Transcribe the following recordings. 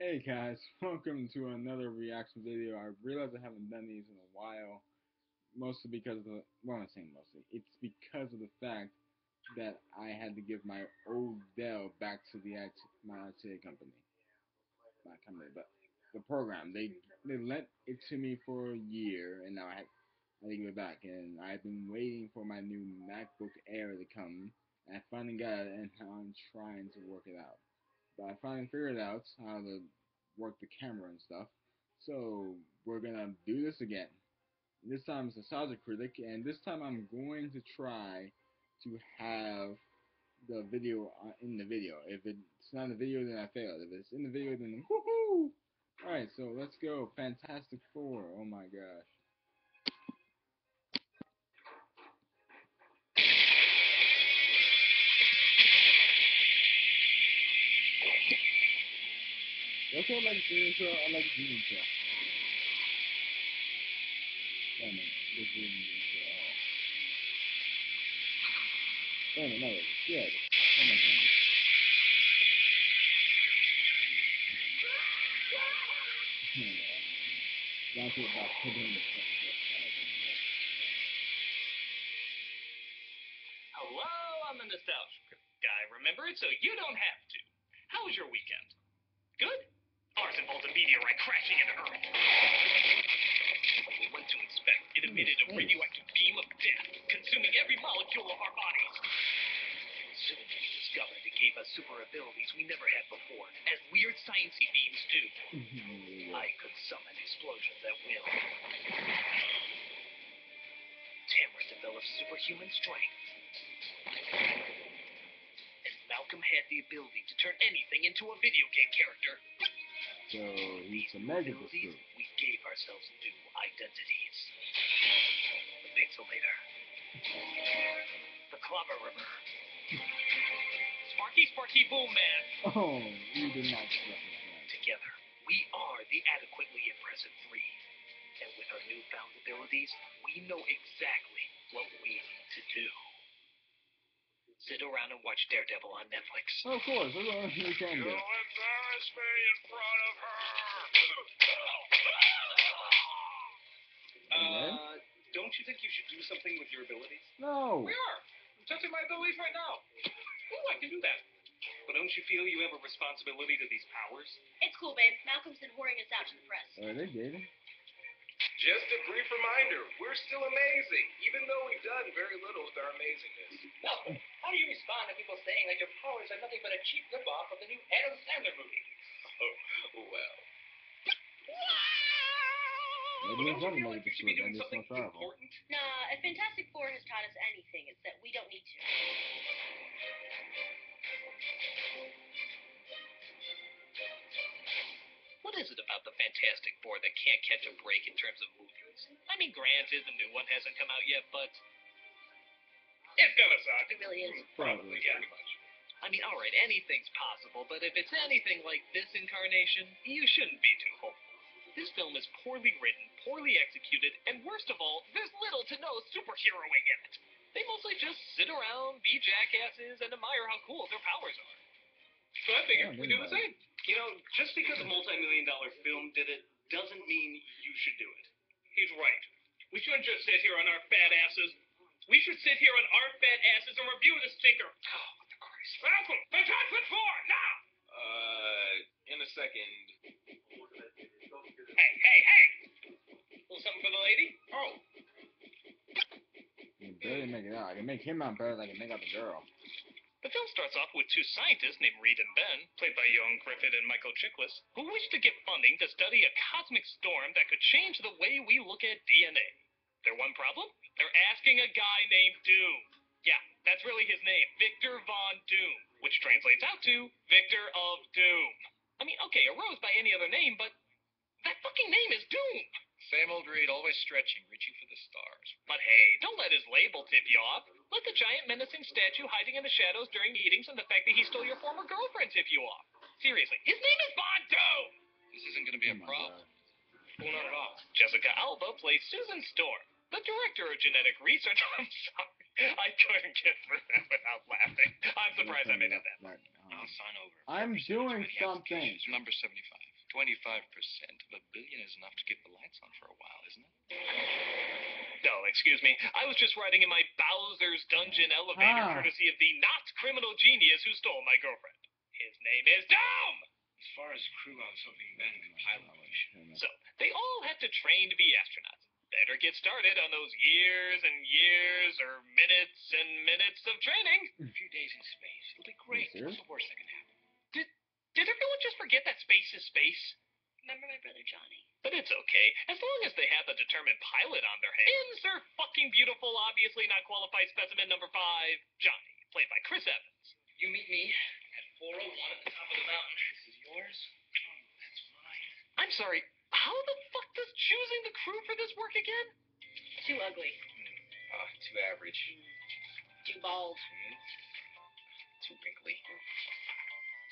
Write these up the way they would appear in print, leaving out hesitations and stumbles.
Hey guys, welcome to another reaction video. I realize I haven't done these in a while, mostly because of the, well, I'm not saying mostly, it's because of the fact that I had to give my old Dell back to the my IT company, not company, but the program. They lent it to me for a year, and now I had to give it back. And I've been waiting for my new MacBook Air to come, and I finally got it, and now I'm trying to work it out. But I finally figured out how to work the camera and stuff. So we're gonna do this again. This time it's a Nostalgia Critic, and this time I'm going to try to have the video in the video. If it's not in the video, then I failed. If it's in the video, then woohoo! Alright, so let's go. Fantastic Four. Oh my gosh. That's what I like the intro. I like the intro. Damn it. This is the intro. Damn it, no, it's good. Oh my god. That's what about putting the Hello, I'm the Nostalgia Guy. Remember it so you don't have to. How was your weekend? Good? Ours involved a meteorite crashing into Earth. When we went to inspect, it emitted a radioactive beam of death, consuming every molecule of our bodies. Soon we discovered it gave us super abilities we never had before, as weird sciencey beams do. I could summon explosions at will. Tamara developed superhuman strength. And Malcolm had the ability to turn anything into a video game character. So he's a Abilities, magic we gave ourselves new identities. But wait till later. The Clobberer. Sparky Sparky Boom Man. Oh, you did not reference that. Together, we are the adequately impressive breed. And with our newfound abilities, we know exactly what we need to do. Sit around and watch Daredevil on Netflix. Oh, of course, that's what we can do. You'll embarrass me in front of her. Don't you think you should do something with your abilities? No. We are. I'm testing my abilities right now. Ooh, I can do that. But don't you feel you have a responsibility to these powers? It's cool, babe. Malcolm's been whoring us out to the press. Are they dating? Just a brief reminder, we're still amazing, even though we've done very little with our amazingness. Malcolm, how do you respond to people saying that your powers are nothing but a cheap ripoff of the new Adam Sandler movie? Oh, well. Maybe Don't it's you feel not like you should be doing maybe it's something more powerful. important? Nah, if Fantastic Four has taught us anything, it's that we don't need to. What is it about the Fantastic Four that can't catch a break in terms of movies? I mean, granted, the new one hasn't come out yet, but it's gonna suck. It really is. Probably, yeah. Pretty much. I mean, alright, anything's possible, but if it's anything like this incarnation, you shouldn't be too hopeful. This film is poorly written, poorly executed, and worst of all, there's little to no superheroing in it. They mostly just sit around, be jackasses, and admire how cool their powers are. So I figured we do the same. You know, just because a multi-million-dollar film did it doesn't mean you should do it. He's right. We shouldn't just sit here on our fat asses. We should sit here on our fat asses and review this stinker. Oh, what the Christ. Malcolm, Fantastic Four, now! In a second. Hey! Little something for the lady? Oh. You can barely make it out. I can make him out better than I can make out the girl. The film starts off with two scientists named Reed and Ben, played by Young Griffith and Michael Chiklis, who wish to get funding to study a cosmic storm that could change the way we look at DNA. Their one problem? They're asking a guy named Doom. Yeah, that's really his name, Victor Von Doom, which translates out to Victor of Doom. I mean, okay, a rose by any other name, but that fucking name is Doom. Same old Reed, always stretching, reaching for the stars. But hey, don't let his label tip you off. Let the giant menacing statue hiding in the shadows during meetings and the fact that he stole your former girlfriend tip you off. Seriously, his name is Von Doom! This isn't going to be a problem. Well, not at all. Jessica Alba plays Susan Storm, the director of genetic research. I'm sorry. I couldn't get through that without laughing. I'm surprised I made it that far. I'll sign over. I'm doing something. Number 75. 25% of $1 billion is enough to keep the lights on for a while, isn't it? No, excuse me. I was just riding in my Bowser's Dungeon elevator courtesy of the not criminal genius who stole my girlfriend. His name is Dom! As far as crew, I was hoping Ben could pilot the mission. So, they all have to train to be astronauts. Better get started on those years and years or minutes and minutes of training. A few days in space. It'll be great. What's the worst that can happen? Did everyone just forget that space is space? Remember my brother Johnny? But it's okay, as long as they have a determined pilot on their hands. Insert fucking beautiful, obviously not qualified specimen number 5, Johnny, played by Chris Evans. You meet me at 4:01 at the top of the mountain. This is yours. Oh, that's mine. I'm sorry, how the fuck does choosing the crew for this work again? Too ugly. Too average. Too bald. Too wrinkly.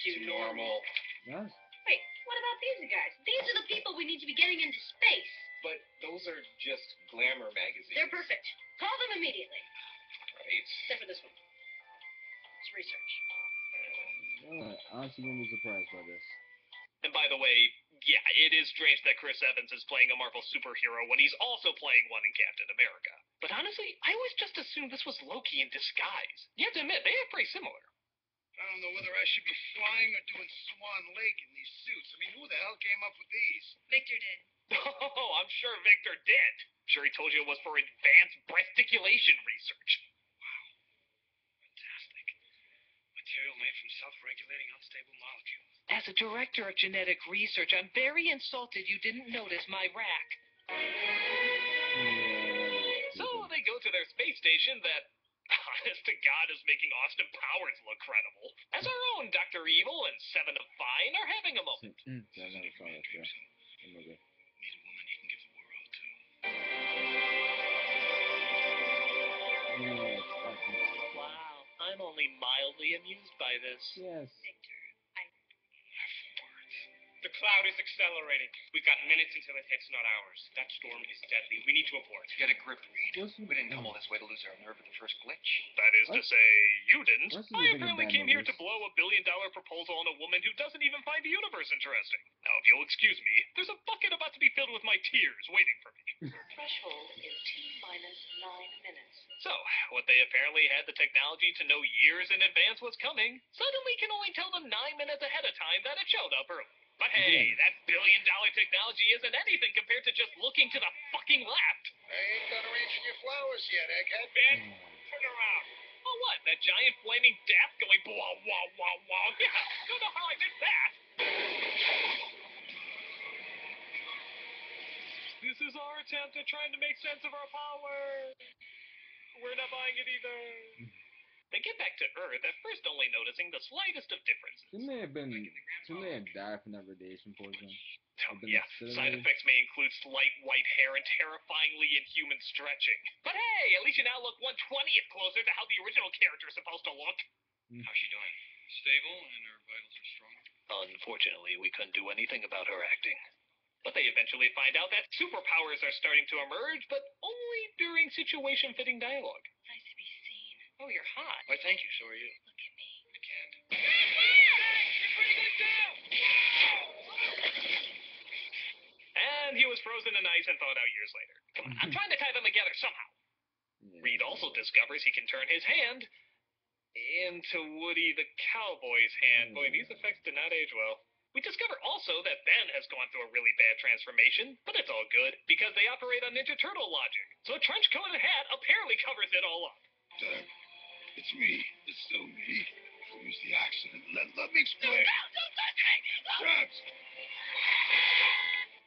Too normal. Yes. Wait, what about these guys? These are the people we need to be getting into space. But those are just glamour magazines. They're perfect. Call them immediately. Right. Except for this one. It's research. Honestly, wouldn't be surprised by this. And by the way, yeah, it is strange that Chris Evans is playing a Marvel superhero when he's also playing one in Captain America. But honestly, I always just assumed this was Loki in disguise. You have to admit, they act pretty similar. I don't know whether I should be flying or doing Swan Lake in these suits. I mean, who the hell came up with these? Victor did. Oh, I'm sure Victor did. Sure he told you it was for advanced breasticulation research. Fantastic. Material made from self-regulating unstable molecules. As a director of genetic research, I'm very insulted you didn't notice my rack. So they go to their space station that, honest to God, is making Austin Powers look credible. As our own Dr. Evil and Seven of Fine are having a moment. Yeah, I never saw that, yeah. The movie. Meet a woman you can give the world to. Yes, that's nice. Wow, I'm only mildly amused by this. Yes. Victor, The cloud is accelerating. We've got minutes until it hits, not hours. That storm is deadly. We need to abort. Get a grip, Reed. We didn't come all this way to lose our nerve at the first glitch. That is to say, you didn't. What's the I thing apparently about came here to movies? blow $1 billion proposal on a woman who doesn't even find the universe interesting. Now, if you'll excuse me, there's a bucket about to be filled with my tears waiting for me. threshold is T-minus 9 minutes. So, what they apparently had the technology to know years in advance was coming, suddenly can only tell them 9 minutes ahead of time that it showed up early. But hey, that $1 billion technology isn't anything compared to just looking to the fucking left. I ain't done arranging your flowers yet, egghead. Ben, turn around. Oh, what? That giant flaming death going wah, wah, wah, wah. Yeah, don't know how I missed that. This is our attempt at trying to make sense of our power. We're not buying it either. They get back to Earth, at first only noticing the slightest of differences. Shouldn't they have died from that radiation poison? Yeah, side effects may include slight white hair and terrifyingly inhuman stretching. But hey, at least you now look 1/20th closer to how the original character is supposed to look. How's she doing? Stable, and her vitals are strong? Unfortunately, we couldn't do anything about her acting. But they eventually find out that superpowers are starting to emerge, but only during situation-fitting dialogue. Nice to be seen. Oh, you're hot. Why, thank you, so are you. Look at me. I can't. You're pretty good, too! And he was frozen in ice and thawed out years later. Come on, I'm trying to tie them together somehow. Yeah. Reed also discovers he can turn his hand into Woody the Cowboy's hand. Boy, these effects did not age well. We discover also that Ben has gone through a really bad transformation, but it's all good, because they operate on Ninja Turtle logic. So a trench coat and hat apparently covers it all up. Doug, it's me. It's still me. Who's the accident? Let me explain. No, don't touch me! Traps!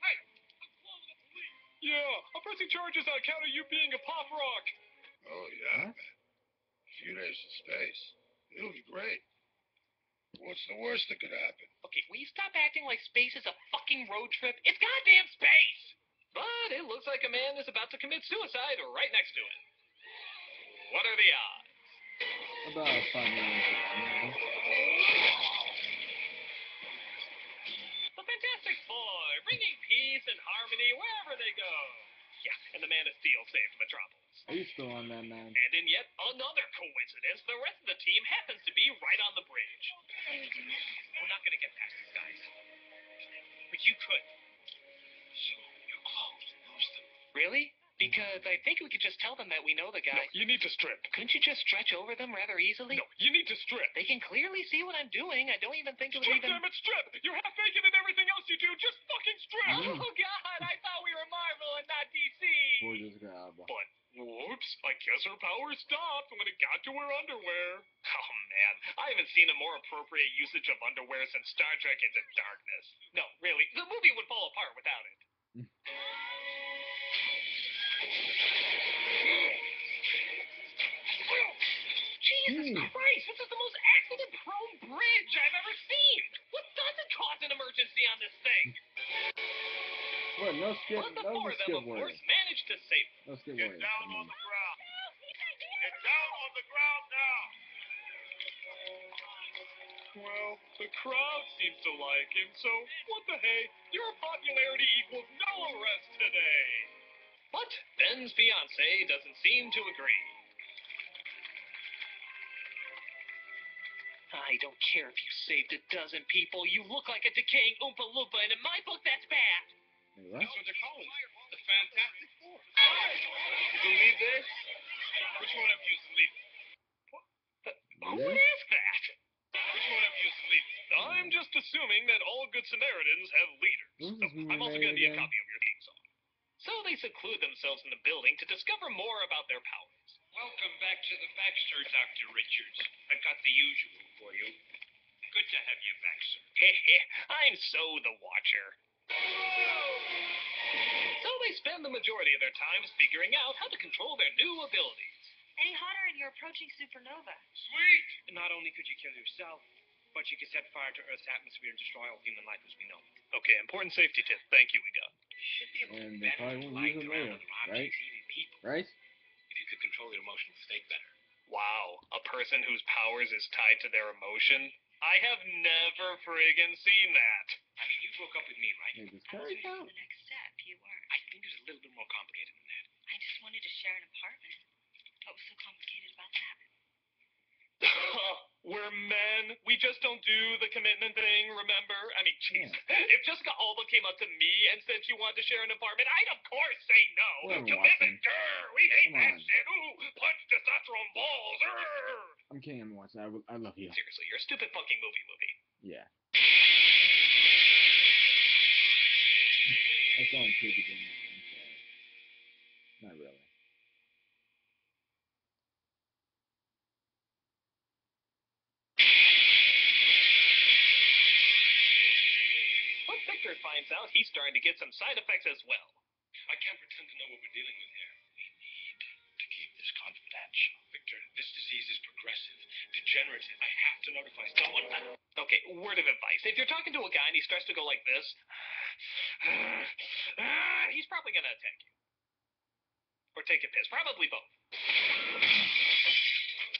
Hey, I'm calling the police. Yeah, I'm pressing charges on account of you being a pop rock. Oh, yeah? A few days in space. It'll be great. What's the worst that could happen? Okay, will you stop acting like space is a fucking road trip? It's goddamn space! But it looks like a man is about to commit suicide right next to it. What are the odds? About 5 minutes. The Fantastic Four, bringing peace and harmony wherever they go. Yeah, and the Man of Steel saved Metropolis. Are you still on that, man? And in yet another coincidence, the rest of the team happens to be right on the bridge. We're not gonna get past these guys. But you could. So, you're close. Lose them. Really? Because I think we could just tell them that we know the guy. No, you need to strip. Couldn't you just stretch over them rather easily? No, you need to strip. They can clearly see what I'm doing. I don't even think it would Strip, even... damn it, strip! You're half naked and everything else you do. Just fucking strip! Oh, God, I thought we were Marvel and not DC. Gorgeous grab. But, whoops, I guess her power stopped when it got to her underwear. Oh, man, I haven't seen a more appropriate usage of underwear since Star Trek Into Darkness. No, really, the movie would fall apart without it. Jesus Christ, this is the most accident-prone bridge I've ever seen. What doesn't cause an emergency on this thing? What? No skip. But the That four was of a them, skip of word. course, managed to save No skip Get word. down on the ground. Get down on the ground now. Well, the crowd seems to like him, so what the hey? Your popularity equals no arrest today. But Ben's fiancé doesn't seem to agree. I don't care if you saved a dozen people. You look like a decaying Oompa Loompa, and in my book, that's bad. Wait, what? That's what they're calling it. The Fantastic Four. You believe this? Which one of you is leaving? Who would ask that? Which one of you is leaving? I'm just assuming that all good Samaritans have leaders. What was this movie I'm also made going to need a again? copy of your theme song. So they seclude themselves in the building to discover more about their powers. Welcome back to the Baxter, Dr. Richards. I've got the usual for you. Good to have you back, sir. I'm so the Watcher. So they spend the majority of their time figuring out how to control their new abilities. Any hotter and you're approaching supernova. Sweet! Not only could you kill yourself, but you could set fire to Earth's atmosphere and destroy all human life as we know it. Okay, important safety tip. Thank you, we got. Should be able to And they prevent probably won't flying use it around later, other objects, right? even people. Right? If you could control your emotional state better. Wow, a person whose powers is tied to their emotion? I have never friggin' seen that. I mean, you broke up with me, right? Hey, does I was Curry ready for count? the next step. You weren't. I think it's a little bit more complicated than that. I just wanted to share an apartment. What was so complicated about that? We're men. We just don't do the commitment thing, remember? I mean, jeez. If Jessica Alba came up to me and said she wanted to share an apartment, I'd of course say no. Well, Commitment, Watson. grr, we hate Come that on. shit. Ooh, punch testosterone balls. Grr. I'm kidding, I'm watching. I love you. Seriously, you're a stupid fucking movie. Yeah. I saw him take it in there. I'm sorry. Not really. But Victor finds out he's starting to get some side effects as well. I can't pretend to know what we're dealing with here. We need to keep this confidential. Victor, this disease is progressive, degenerative. I have to notify someone. Okay, word of advice. If you're talking to a guy and he starts to go like this, he's probably gonna attack you. Or take a piss. Probably both.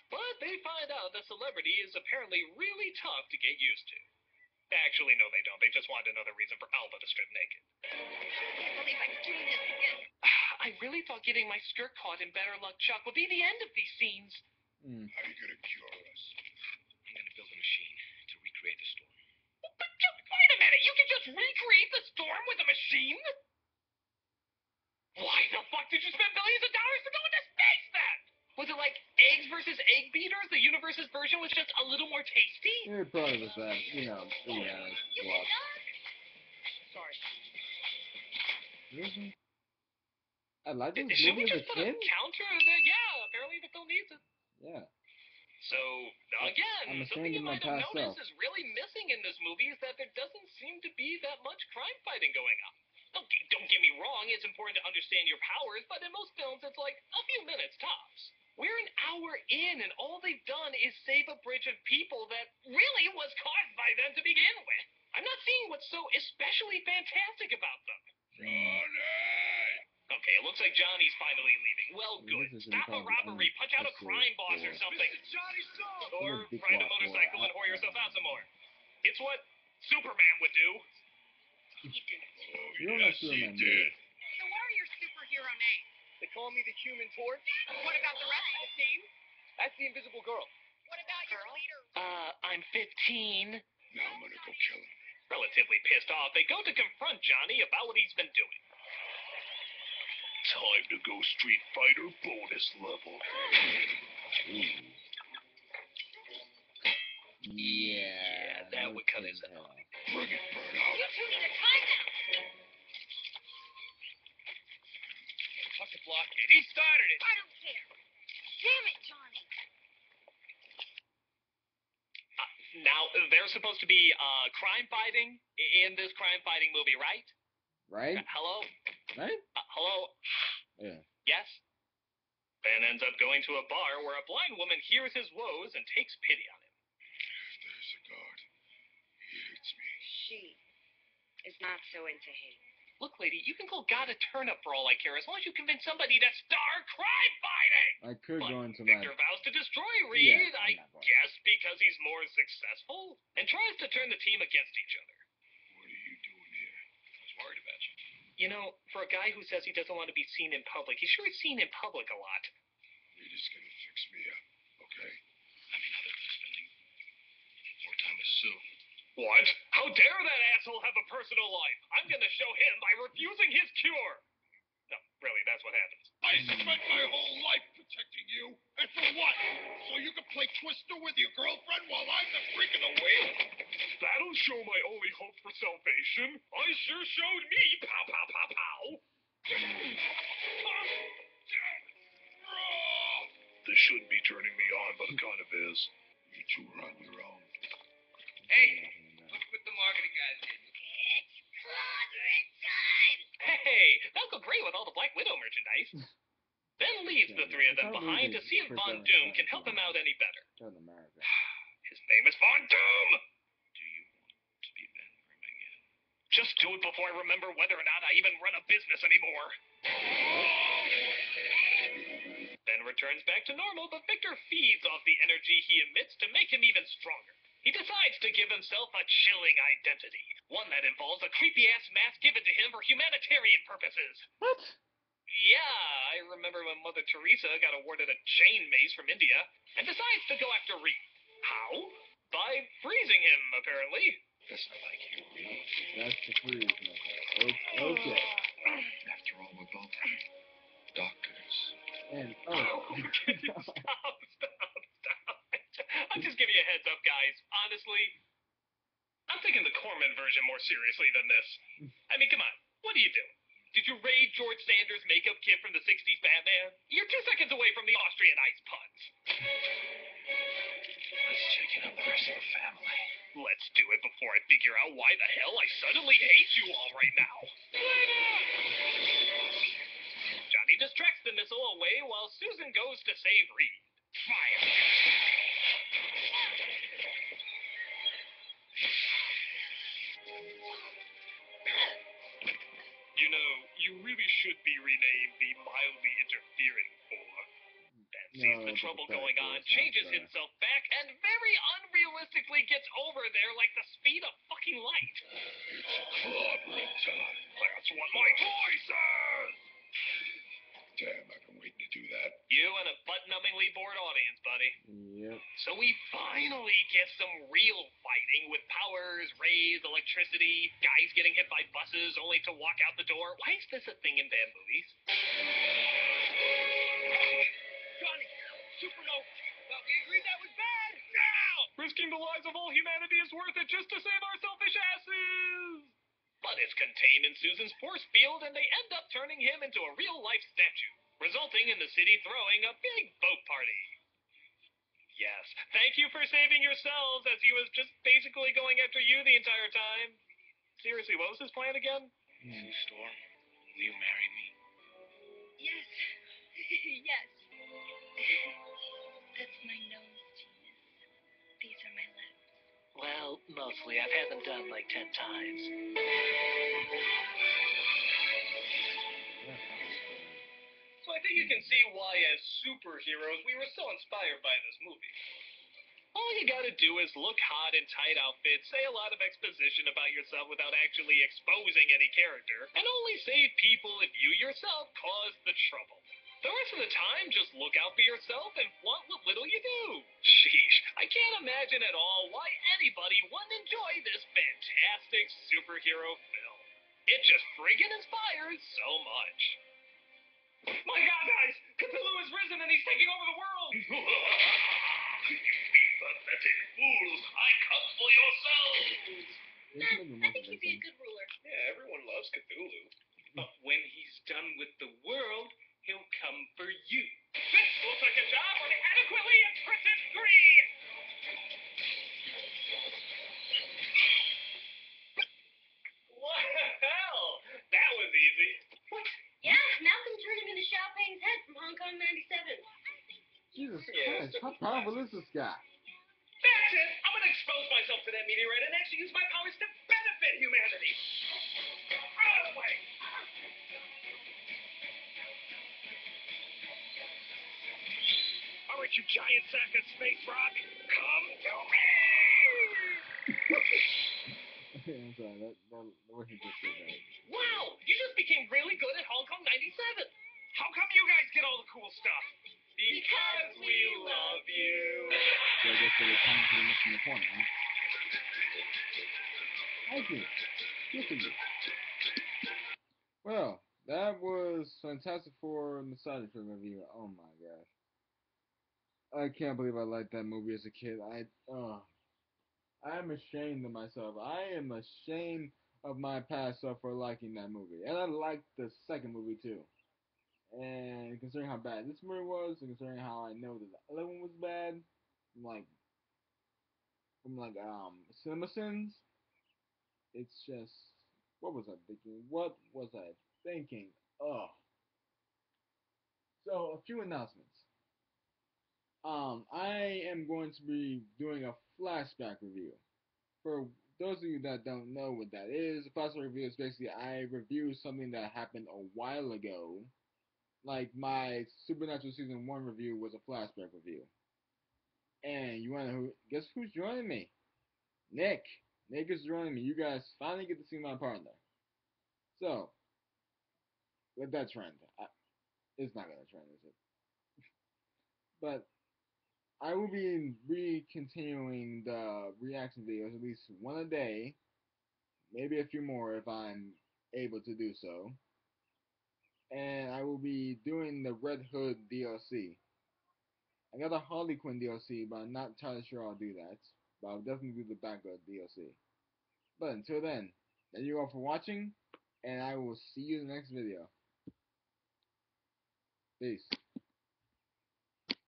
But they find out the celebrity is apparently really tough to get used to. Actually, no, they don't. They just want another reason for Alba to strip naked. I can't believe I'm doing this again. I really thought getting my skirt caught in Better Luck Chuck would be the end of these scenes. How are you going to cure us? I'm going to build a machine to recreate the storm. But just wait a minute. You can just recreate the storm with a machine? Why the fuck did you spend billions of dollars to go into space then? Was it like eggs versus egg beaters? The universe's version was just a little more tasty? It probably was that, yeah, block. Sorry. Really? I like this Should we movie as a just put a kid? counter there? Yeah, apparently the film needs it. Yeah. So, again, I'm something ashamed you of my might have past noticed self. is really missing in this movie is that there doesn't seem to be that much crime fighting going on. Okay, don't get me wrong, it's important to understand your powers, but in most films it's like a few minutes tops. We're an hour in, and all they've done is save a bridge of people that really was caused by them to begin with. I'm not seeing what's so especially fantastic about them. Johnny! Okay, it looks like Johnny's finally leaving. Well, good. This is Stop a probably robbery, punch out a a crime boss or serious something. Johnny's son! Or What a big ride a rock motorcycle boy. and whore yourself out some more. It's what Superman would do. He didn't. Oh, You don't yes, know he Superman, did. So what are your superhero names? They call me the Human Torch. What about the rest of the team? That's the Invisible Girl. What about your leader? I'm 15. Now I'm gonna go kill him. Relatively pissed off, they go to confront Johnny about what he's been doing. Time to go Street Fighter bonus level. Yeah, that would cut his head off. Bring it, Burnout. You two need a timeout. Tuck the block it. He started it. I don't care. Damn it, Johnny. Now, there's supposed to be crime fighting in this crime fighting movie, right? Right? Hello? Right? Hello? Yeah. Yes? Ben ends up going to a bar where a blind woman hears his woes and takes pity on him. There's a guard. He hates me. She is not so into hate. Look, lady, you can call God a turnip for all I care, as long as you convince somebody to star crime fighting! I could But go into Victor my... vows to destroy Reed, Yeah, I I'm not going. guess because he's more successful, and tries to turn the team against each other. What are you doing here? I was worried about you. You know, for a guy who says he doesn't want to be seen in public, he sure is seen in public a lot. Reed is gonna fix me up, okay? I mean, other than spending more time with Sue. What? How dare that asshole have a personal life? I'm gonna show him by refusing his cure! No, really, that's what happens. I spent my whole life protecting you, and for what? So you can play Twister with your girlfriend while I'm the freak of the week? That'll show my only hope for salvation. I sure showed me, pow, pow, pow, pow. This shouldn't be turning me on, but it kind of is. You two are on your own. Hey, look what the marketing guys did. Hey, that'll go great with all the Black Widow merchandise. Ben leaves the three of them behind to see if Von Doom can help him out any better. South America. His name is Von Doom! Do you want to be Ben Grimming again? Just do it before I remember whether or not I even run a business anymore. Ben returns back to normal, but Victor feeds off the energy he emits to make him even stronger. He decides to give himself a chilling identity, one that involves a creepy-ass mask given to him for humanitarian purposes. What? Yeah, I remember when Mother Teresa got awarded a chain mace from India and decides to go after Reed. How? By freezing him, apparently. That's not like you, Reed. That's the freeze. Okay. After all, we're both doctors. And, Stop. I'm just giving you a heads up, guys. Honestly, I'm taking the Corman version more seriously than this. I mean, come on. What are you doing? Did you raid George Sanders' makeup kit from the 60s Batman? You're 2 seconds away from the Austrian ice puns. Let's check in on the rest of the family. Let's do it before I figure out why the hell I suddenly hate you all right now. Johnny distracts the missile away while Susan goes to save Reed. Fire! You know, you really should be renamed the Mildly Interfering Four. Ben sees the trouble going on, changes himself back, and very unrealistically gets over there like the speed of fucking light. It's clobbering time. That's what my toy says! Damn, I've been waiting to do that. You and a butt-numbingly bored audience, buddy. yep. So we finally get some real fighting with powers, rays, electricity, guys getting hit by buses only to walk out the door. Why is this a thing in bad movies? Johnny, supernova. Thought we agreed that was bad. Now! Risking the lives of all humanity is worth it just to save our selfish asses! But it's contained in Susan's force field, and they end up turning him into a real-life statue, resulting in the city throwing a big boat party. Yes, thank you for saving yourselves, as he was just basically going after you the entire time. Seriously, what was his plan again? Sue Storm, will you marry me? Yes. Yes. That's my nose, genius. These are my lips. Well, mostly. I've had them done like 10 times. So I think you can see why, as superheroes, we were so inspired by this movie. All you gotta do is look hot in tight outfits, say a lot of exposition about yourself without actually exposing any character, and only save people if you yourself cause the trouble. The rest of the time, just look out for yourself and flaunt what little you do. Sheesh, I can't imagine at all why anybody wouldn't enjoy this fantastic superhero film. It just friggin' inspires so much. My god, guys! Cthulhu has risen and he's taking over the world! Pathetic fools, I come for yourselves! I think he'd be a good ruler. Yeah, everyone loves Cthulhu. But when he's done with the world, he'll come for you. This looks like a job on adequately impressive green! Well, that was easy. What? Yeah, Malcolm turned him into Xiao Peng's head from Hong Kong 97. Jesus Christ, how powerful is this guy? That's it! I'm gonna expose myself to that meteorite and actually use my powers to benefit humanity! Out of the way! All right, you giant sack of space rock, come to me! I'm sorry, the way he just did that. Wow! You just became really good at Hong Kong 97! How come you guys get all the cool stuff? Because we love you! So I guess they were coming to the mission in the corner, huh? Thank you. Good for you. Well, that was Fantastic Four Nostalgia Trip review. Oh my gosh. I can't believe I liked that movie as a kid. I'm ashamed of myself. I am ashamed of my past self for liking that movie. And I liked the second movie too. And considering how bad this movie was, and considering how I know that the other one was bad, like CinemaSins, it's just, what was I thinking? What was I thinking? Oh. So, a few announcements. I am going to be doing a flashback review. For those of you that don't know what that is, a flashback review is basically I review something that happened a while ago. Like my Supernatural Season 1 review was a flashback review. And you wanna guess who's joining me? Nick. Nick is joining me. You guys finally get to see my partner. So, let that trend. It's not gonna trend, is it? But I will be continuing the reaction videos at least one a day, maybe a few more if I'm able to do so. And I will be doing the Red Hood DLC. I got the Harley Quinn DLC, but I'm not entirely sure I'll do that. But I'll definitely do the Batgirl DLC. But until then, thank you all for watching, and I will see you in the next video. Peace.